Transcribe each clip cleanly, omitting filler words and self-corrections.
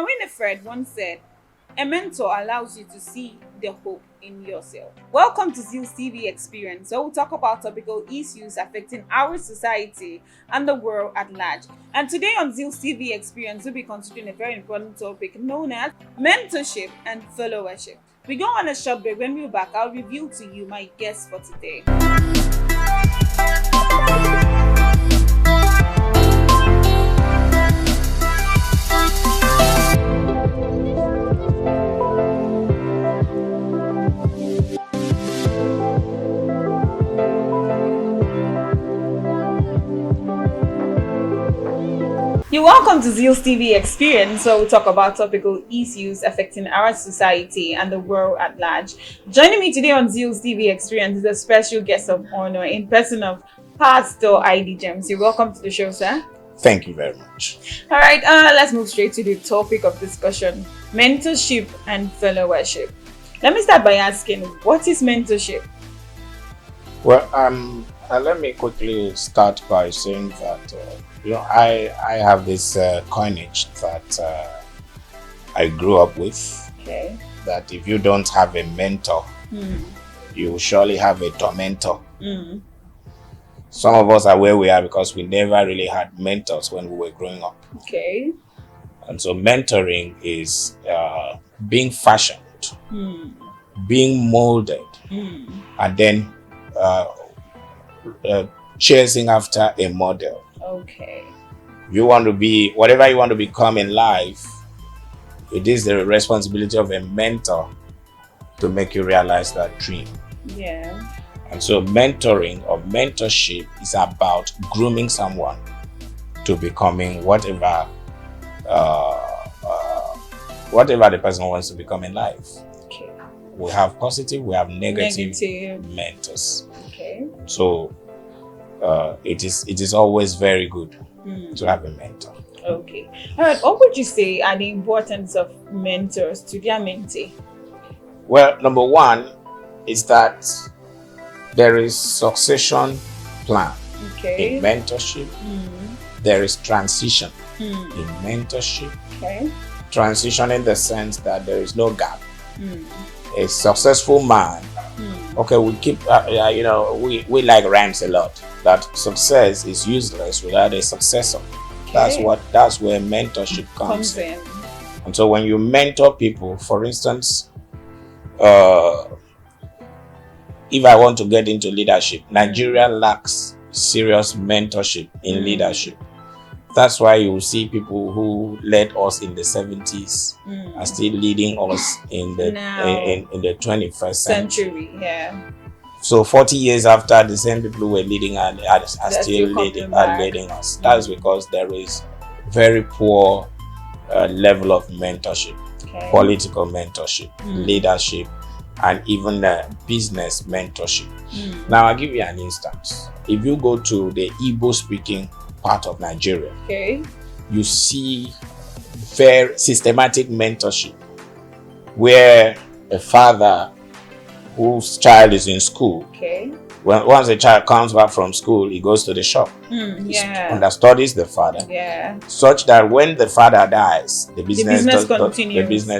Winifred once said, "A mentor allows you to see the hope in yourself." Welcome to Zeal's TV experience, where we'll talk about topical issues affecting our society and the world at large. And today on Zeal's TV experience, we'll be considering a very important topic known as mentorship and followership. We go on a short break. When we're back, I'll reveal to you my guest for today. You're welcome to Zeal's TV experience, where we talk about topical issues affecting our society and the world at large. Joining me today on Zeal's TV experience is a special guest of honor in person of Pastor ID James. You're welcome to the show, sir. Thank you very much. All right, let's move straight to the topic of discussion: mentorship and followership. Let me start by asking, what is mentorship? Well, let me quickly start by saying that I have this coinage that I grew up with. Okay. That if you don't have a mentor, you surely have a tormentor. Some of us are where we are because we never really had mentors when we were growing up. Okay. And so mentoring is being fashioned, being molded, and then chasing after a model. Okay. You want to be whatever you want to become in life. It is the responsibility of a mentor to make you realize that dream. Yeah. And so mentoring or mentorship is about grooming someone to becoming whatever the person wants to become in life. Okay. We have positive, we have negative mentors. Okay. So it is always very good to have a mentor. Okay. All right. What would you say are the importance of mentors to their mentee? Well, number one is that there is succession plan in mentorship. There is transition in mentorship. Okay. Transition in the sense that there is no gap. A successful man. Okay, we keep we like rhymes a lot. That success is useless without a successor. Okay. That's where mentorship comes in. And so when you mentor people, for instance, if I want to get into leadership, Nigeria lacks serious mentorship in leadership. That's why you will see people who led us in the 70s are still leading us in the 21st century. Yeah. So 40 years after, the same people who were leading are still leading us. That's because there is very poor level of mentorship, political mentorship, leadership, and even business mentorship. Now, I'll give you an instance. If you go to the Igbo-speaking part of Nigeria, you see very systematic mentorship, where a father whose child is in school, once the child comes back from school, he goes to the shop, understudies the father, such that when the father dies, the business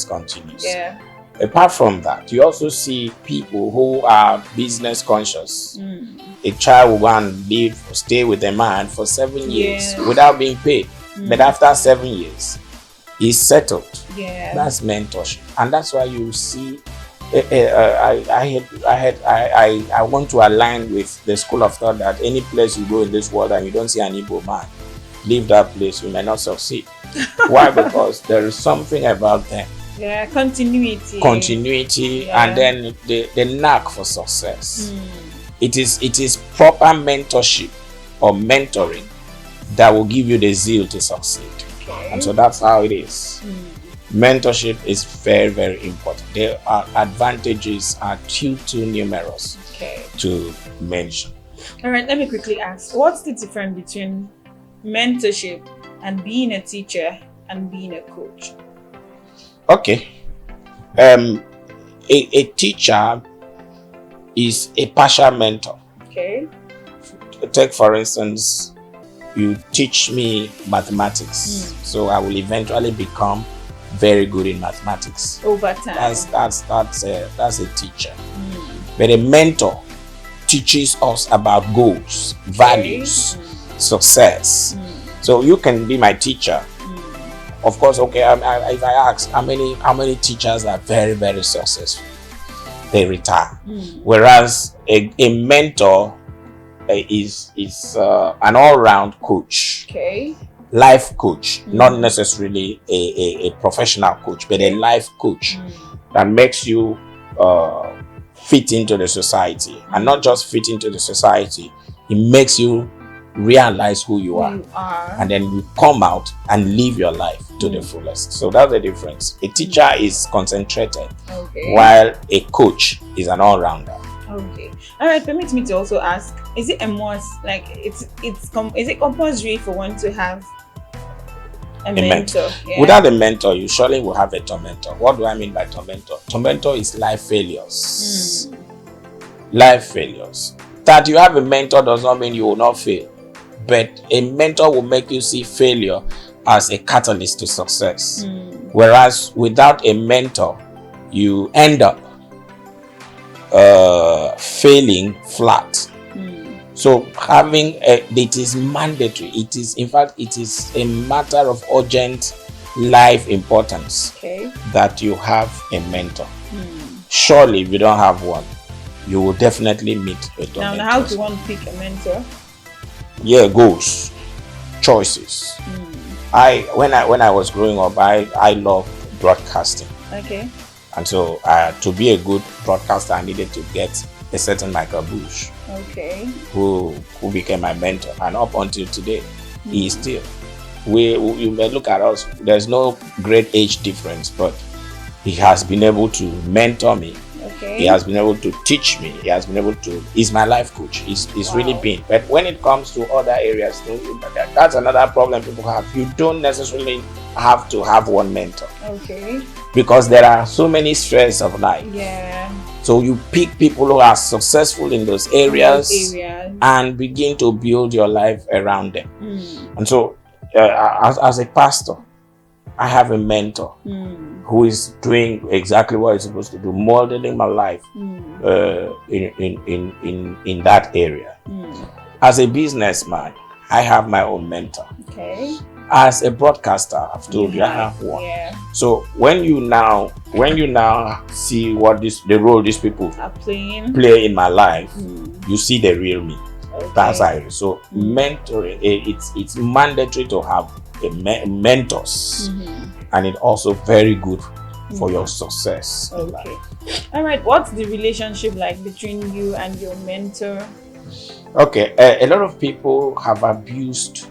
continues. Yeah. Apart from that, you also see people who are business conscious. A child will go and stay with a man for 7 years without being paid. But after 7 years, he's settled. Yeah. That's mentorship. And that's why you see, I want to align with the school of thought that any place you go in this world and you don't see an Igbo man, leave that place, you may not succeed. Why? Because there is something about them. Yeah, continuity, and then the knack for success. It is proper mentorship or mentoring that will give you the zeal to succeed. And so that's how it is. Mentorship is very, very important. There are advantages are too numerous to mention. All right, let me quickly ask, what's the difference between mentorship and being a teacher and being a coach? Okay. A teacher is a partial mentor. Okay. Take, for instance, you teach me mathematics. So I will eventually become very good in mathematics. Over time. That's a teacher. But a mentor teaches us about goals, values, success. So you can be my teacher. Of course, okay. If I ask how many teachers are very, very successful, they retire. Whereas a mentor is an all-round coach. Okay. Life coach, not necessarily a professional coach, but a life coach that makes you fit into the society, and not just fit into the society, it makes you realize who you are, and then you come out and live your life to the fullest. So that's the difference. A teacher is concentrated, while a coach is an all-rounder. Okay. All right. Permit me to also ask: is it a must? Like, is it compulsory for one to have a mentor? Yeah. Without a mentor, you surely will have a tormentor. What do I mean by tormentor? Tormentor is life failures. Life failures. That you have a mentor does not mean you will not fail, but a mentor will make you see failure as a catalyst to success. Whereas without a mentor, you end up failing flat. So it is mandatory. It is, in fact, it is a matter of urgent life importance that you have a mentor. Surely, if you don't have one, you will definitely meet a tormentor. Now, how do one pick a mentor? Yeah, goals, choices. When I was growing up, I loved broadcasting. Okay. And so to be a good broadcaster, I needed to get a certain Michael Bush. Okay. Who became my mentor, and up until today, he is still. You may look at us. There's no great age difference, but he has been able to mentor me. Okay. He has been able to teach me. He has been able to. He's my life coach. He's really been. But when it comes to other areas, that's another problem people have. You don't necessarily have to have one mentor. Okay. Because there are so many spheres of life. Yeah. So you pick people who are successful in those areas and begin to build your life around them. And so as a pastor, I have a mentor who is doing exactly what he's supposed to do, modeling my life in that area. As a businessman, I have my own mentor. Okay. As a broadcaster, I've told you I have one. Yeah. So when you now see what the role these people play in my life, you see the real me. Okay. That's how. So mentoring, it's mandatory to have mentors, and it's also very good for your success. Okay. All right. What's the relationship like between you and your mentor? Okay. A lot of people have abused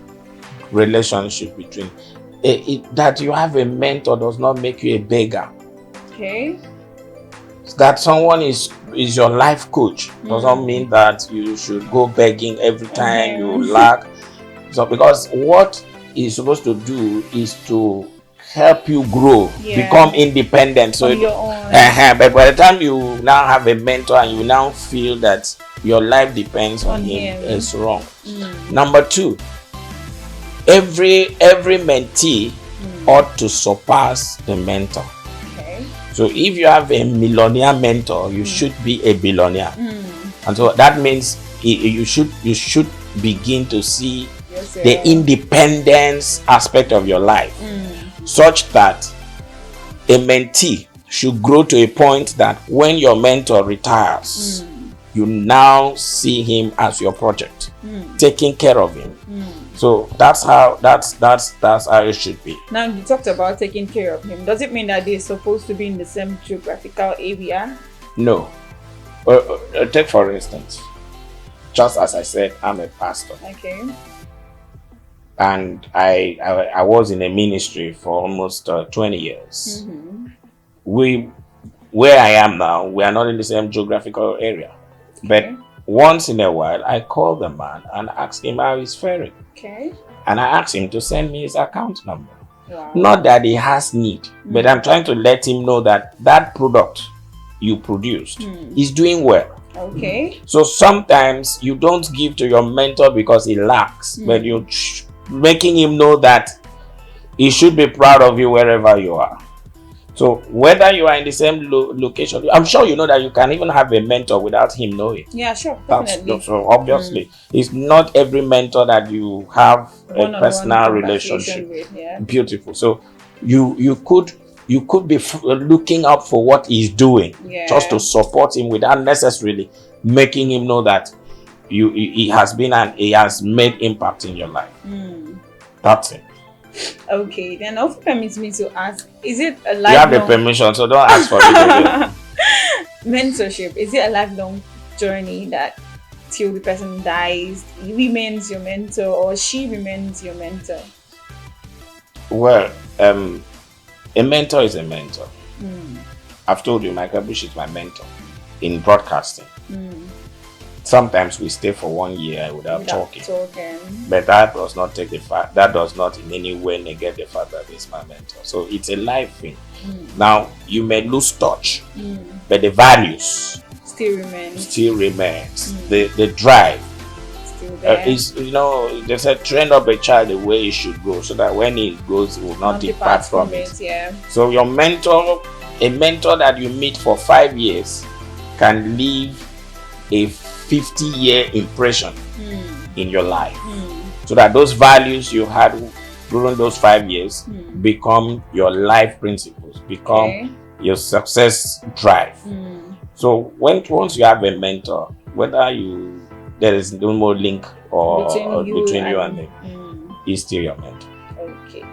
relationship between that you have a mentor does not make you a beggar. Okay. That someone is your life coach does not mean that you should go begging every time you lack. So because what he's supposed to do is to help you grow, become independent. So but by the time you now have a mentor and you now feel that your life depends on him, it's wrong. Number two, every mentee ought to surpass the mentor. Okay. So if you have a millionaire mentor, you should be a billionaire. And so that means you should begin to see the independence aspect of your life, such that a mentee should grow to a point that when your mentor retires, you now see him as your project, taking care of him. So that's how it should be. Now you talked about taking care of him. Does it mean that they're supposed to be in the same geographical area? No. Take for instance, just as I said, I'm a pastor. Okay. And I was in a ministry for almost 20 years. Where I am now, we are not in the same geographical area. But once in a while, I call the man and ask him how he's faring. Okay. And I ask him to send me his account number. Wow. Not that he has need, but I'm trying to let him know that product you produced is doing well. Okay. So sometimes you don't give to your mentor because he lacks, but you're making him know that he should be proud of you wherever you are. So whether you are in the same location, I'm sure you know that you can even have a mentor without him knowing. Yeah, sure, definitely. So obviously, it's not every mentor that you have a personal relationship with. Yeah. Beautiful. So you could be looking up for what he's doing, just to support him without necessarily making him know that he has made impact in your life. That's it. Okay, then also permits me to ask, is it a lifelong... You have the permission, so don't ask for it again. Mentorship, is it a lifelong journey that till the person dies, he remains your mentor or she remains your mentor? Well, a mentor is a mentor. I've told you, Michael Bush is my mentor in broadcasting. Sometimes we stay for 1 year without talking. But that does not take the fact, that does not in any way negate the fact that he's my mentor. So it's a life thing. Now, you may lose touch, but the values still remains. The drive still there. Is, you know, they said train up a child the way he should go, so that when he goes, he will not depart from it. Yeah. So your mentor, a mentor that you meet for 5 years, can leave a 50-year impression in your life, so that those values you had during those 5 years become your life principles, become your success drive. So once you have a mentor, whether there is no more link between you and them, he's still your mentor. Okay.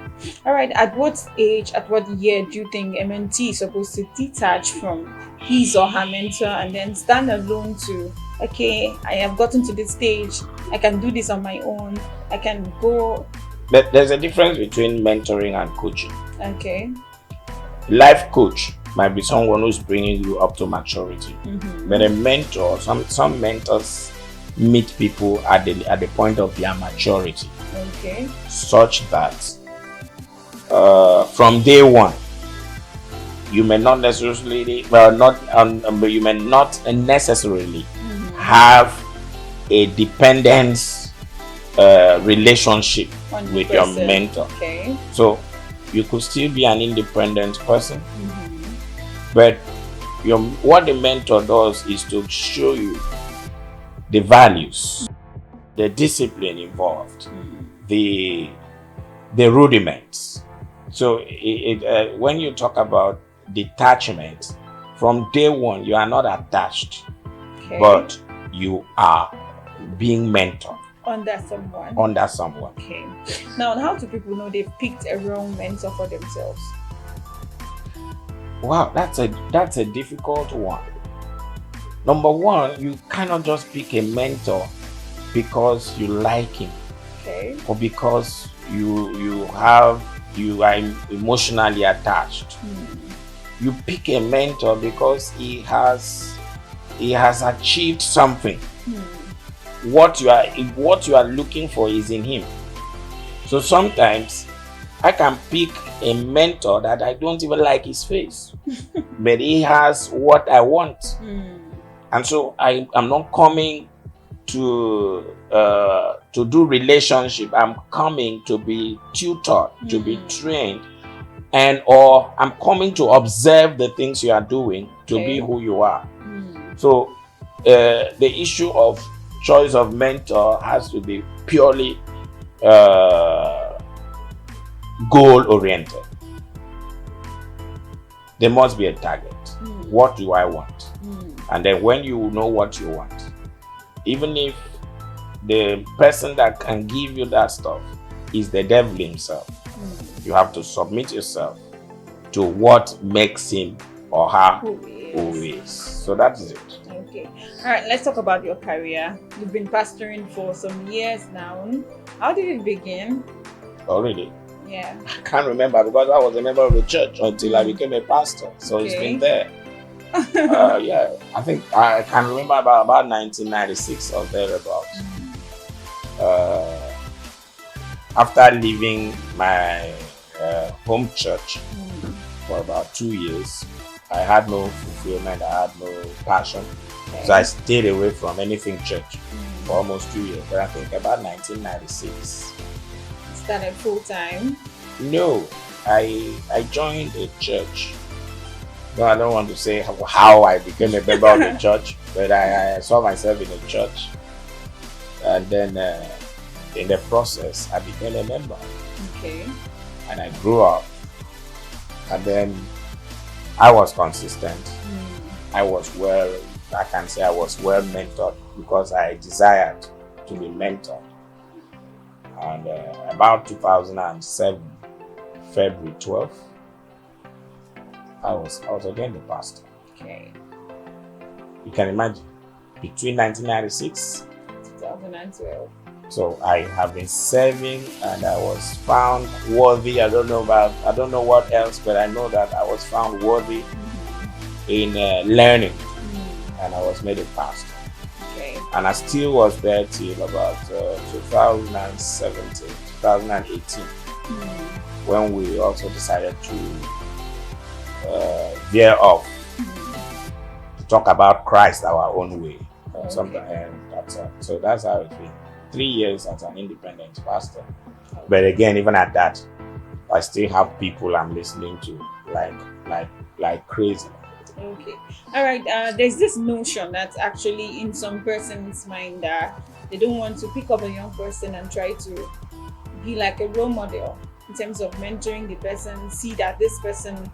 All right. At what age, at what year do you think a mentee is supposed to detach from his or her mentor and then stand alone to, okay, I have gotten to this stage, I can do this on my own, I can go... But there's a difference between mentoring and coaching. Okay. Life coach might be someone who's bringing you up to maturity. But a mentor, some mentors meet people at the point of their maturity. Okay. Such that from day one, you may not necessarily, you may not necessarily have a dependence relationship with your mentor. Okay. So you could still be an independent person, but what the mentor does is to show you the values, the discipline involved, the rudiments. So when you talk about detachment, from day one you are not attached, but you are being mentored under someone. Okay. Now, how do people know they've picked a wrong mentor for themselves? Wow, that's a difficult one. Number one, you cannot just pick a mentor because you like him, or because you are emotionally attached. You pick a mentor because he has achieved something. What you are looking for is in him. So sometimes I can pick a mentor that I don't even like his face, but he has what I want. And so I'm not coming to do relationship. I'm coming to be tutored, to be trained, or I'm coming to observe the things you are doing to be who you are. So the issue of choice of mentor has to be purely goal oriented. There must be a target. What do I want? And then when you know what you want, even if the person that can give you that stuff is the devil himself, you have to submit yourself to what makes him or her who is. So that is it. Okay. All right, let's talk about your career. You've been pastoring for some years now. How did it begin? Already? Yeah. I can't remember because I was a member of the church until I became a pastor. So it's been there. Yeah, I think I can remember about 1996 or thereabouts. After leaving my home church for about 2 years, I had no fulfillment, I had no passion. So I stayed away from anything church for almost 2 years. But I think about 1996. Started full time? No, I joined a church No, I don't want to say how I became a member of the church, but I saw myself in a church. And then in the process, I became a member. Okay. And I grew up. And then I was consistent. I was well mentored because I desired to be mentored. And about 2007, February 12th, I was again the pastor. Okay. You can imagine, between 1996 2012. So I have been serving, and I was found worthy. I don't know what else, but I know that I was found worthy in learning, and I was made a pastor. Okay. And I still was there till about 2017, 2018, when we also decided to veer off to talk about Christ our own way. So that's how it's been. 3 years as an independent pastor. But again, even at that, I still have people I'm listening to like crazy. Okay. All right. There's this notion that's actually in some person's mind that they don't want to pick up a young person and try to be like a role model in terms of mentoring the person, see that this person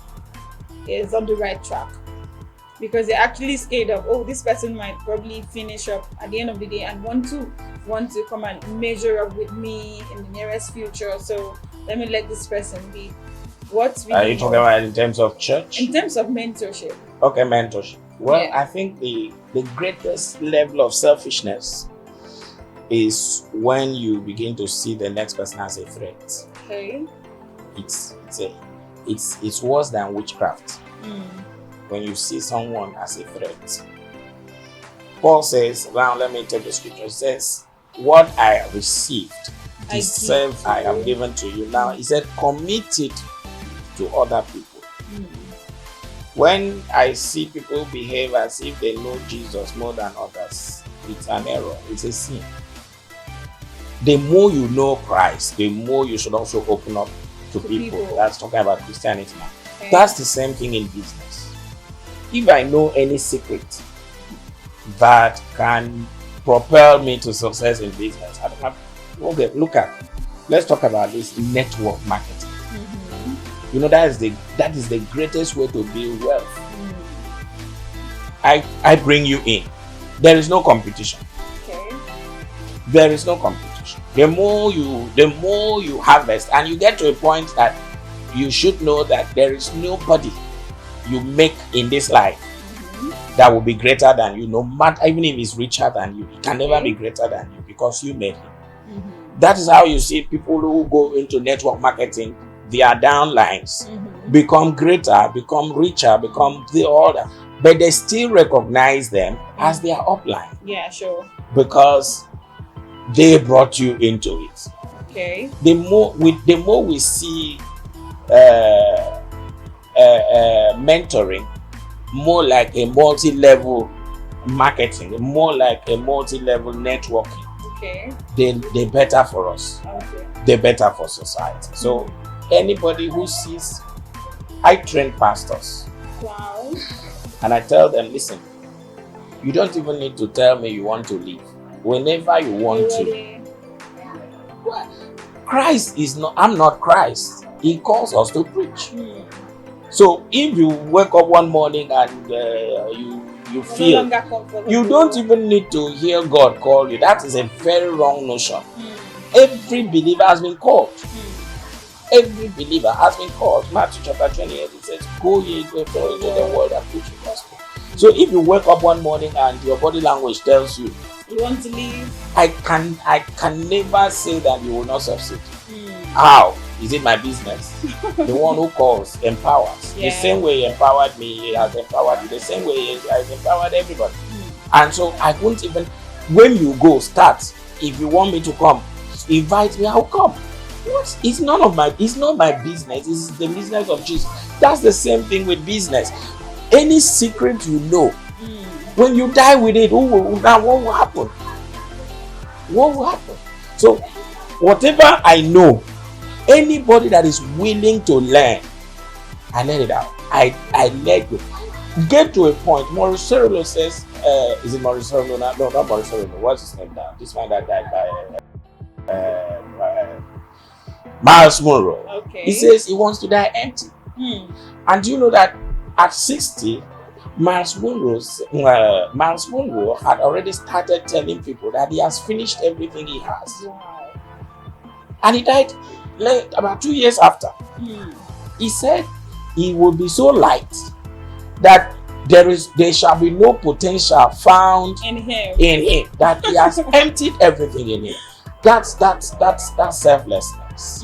is on the right track. Because they're actually scared of, this person might probably finish up at the end of the day and want to come and measure up with me in the nearest future. So let me let this person be. What's really Are you talking about in terms of church? In terms of mentorship. Okay, mentorship. Well, yeah. I think the greatest level of selfishness is when you begin to see the next person as a threat. Okay. It's worse than witchcraft. When you see someone as a threat. Paul says, now let me take the scripture. It says, what I have received, I have given to you. Now, he said, commit it to other people. When I see people behave as if they know Jesus more than others, it's an error. It's a sin. The more you know Christ, the more you should also open up to people. That's talking about Christianity now. Okay. That's the same thing in business. If I know any secret that can propel me to success in business, I don't have. Okay, let's talk about this network marketing. You know, that is the greatest way to build wealth. I bring you in. There is no competition. Okay. There is no competition. The more you harvest, and you get to a point that you should know that there is nobody you make in this life that will be greater than you, no matter, even if he's richer than you, he can never be greater than you because you made him. That is how you see people who go into network marketing, their downlines become greater, become richer, become the order, but they still recognize them as their upline. Yeah, sure. Because they brought you into it. Okay. The more we see mentoring more like a multi-level marketing, more like a multi-level networking, okay, they're better for us. Okay. They're better for society. So anybody who sees, I train pastors. Wow. And I tell them, listen, you don't even need to tell me you want to leave. Whenever you want to. Christ is not, I'm not Christ. He calls us to preach. So if you wake up one morning and you feel you don't even need to hear God call you, that is a very wrong notion. Every believer has been called. Every believer has been called. Matthew chapter 28, it says, go ye into the world and preach the gospel. So if you wake up one morning and your body language tells you you want to leave, I can never say that you will not succeed. How? Is it my business? The one who calls empowers. Yeah. The same way he empowered me, he has empowered you. The same way he has empowered everybody. And so I won't even, when you go, start. If you want me to come, invite me, I'll come. What? It's not my business. It's the business of Jesus. That's the same thing with business. Any secret you know, when you die with it, what will happen? What will happen? So, whatever I know, anybody that is willing to learn, I let it out. I let go. Get to a point. Maurice Cerullo says, is it Maurice Cerullo? No, not Maurice Cerullo. What's his name now? This man that died by Miles Monroe. Okay. He says he wants to die empty. And do you know that at 60, Miles Monroe had already started telling people that he has finished everything he has. Wow. And he died about 2 years after. He said he will be so light that there shall be no potential found in him. That he has emptied everything in him. That's selflessness.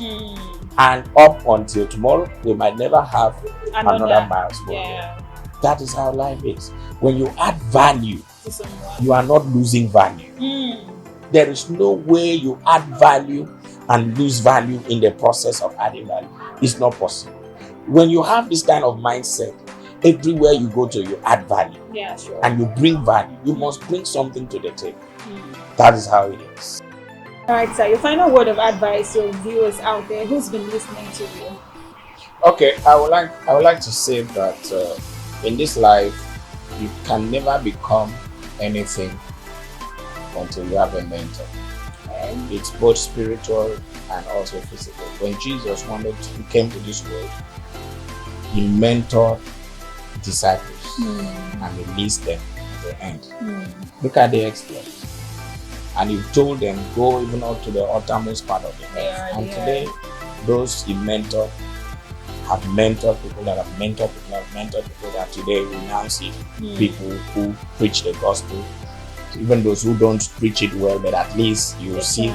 And up until tomorrow, we might never have another Miles Monroe. Yeah. That is how life is. When you add value to someone, you are not losing value. There is no way you add value and lose value in the process of adding value. It's not possible. When you have this kind of mindset, everywhere you go to, you add value. Yeah, sure. And you bring value. You must bring something to the table. That is how it is. All right, sir. Your final word of advice to viewers out there who's been listening to you. Okay, I would like to say that in this life, you can never become anything until you have a mentor. It's both spiritual and also physical. When Jesus came to this world, he mentored disciples and released them at the end. Look at the exploits. And he told them, go even up to the uttermost part of the earth. And today, those he mentored have mentored people that have mentored people that have mentored people that today we now see people who preach the gospel. Even those who don't preach it well, but at least you will see.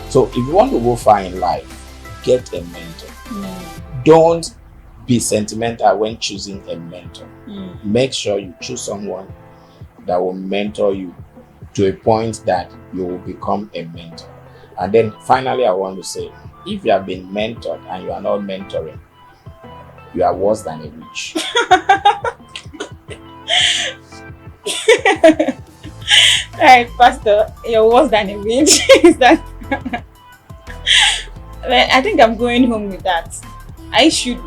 So if you want to go far in life, get a mentor. Don't be sentimental when choosing a mentor. Make sure you choose someone that will mentor you to a point that you will become a mentor. And then finally, I want to say, if you have been mentored and you are not mentoring, you are worse than a witch. Alright, Pastor, you're worse than a witch. Is that? Well, I think I'm going home with that. I should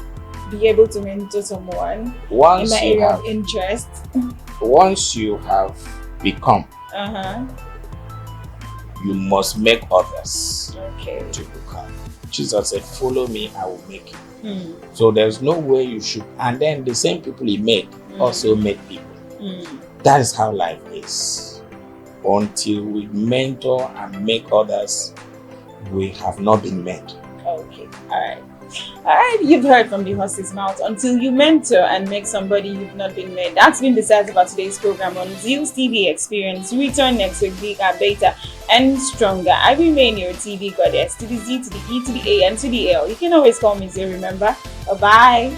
be able to mentor someone in my area of interest. Once you have become, you must make others to become. Jesus said, follow me, I will make you. So there's no way you should. And then the same people he made also make people. That is how life is. Until we mentor and make others, we have not been meant. Okay, alright, you've heard from the horse's mouth. Until you mentor and make somebody, you've not been made. That's been the size of our today's program on Zeal's TV Experience. We return next week bigger, better, and stronger. I remain your TV goddess, to the Z, to the E, to the A, and to the L. You can always call me Zeal, remember? Bye-bye.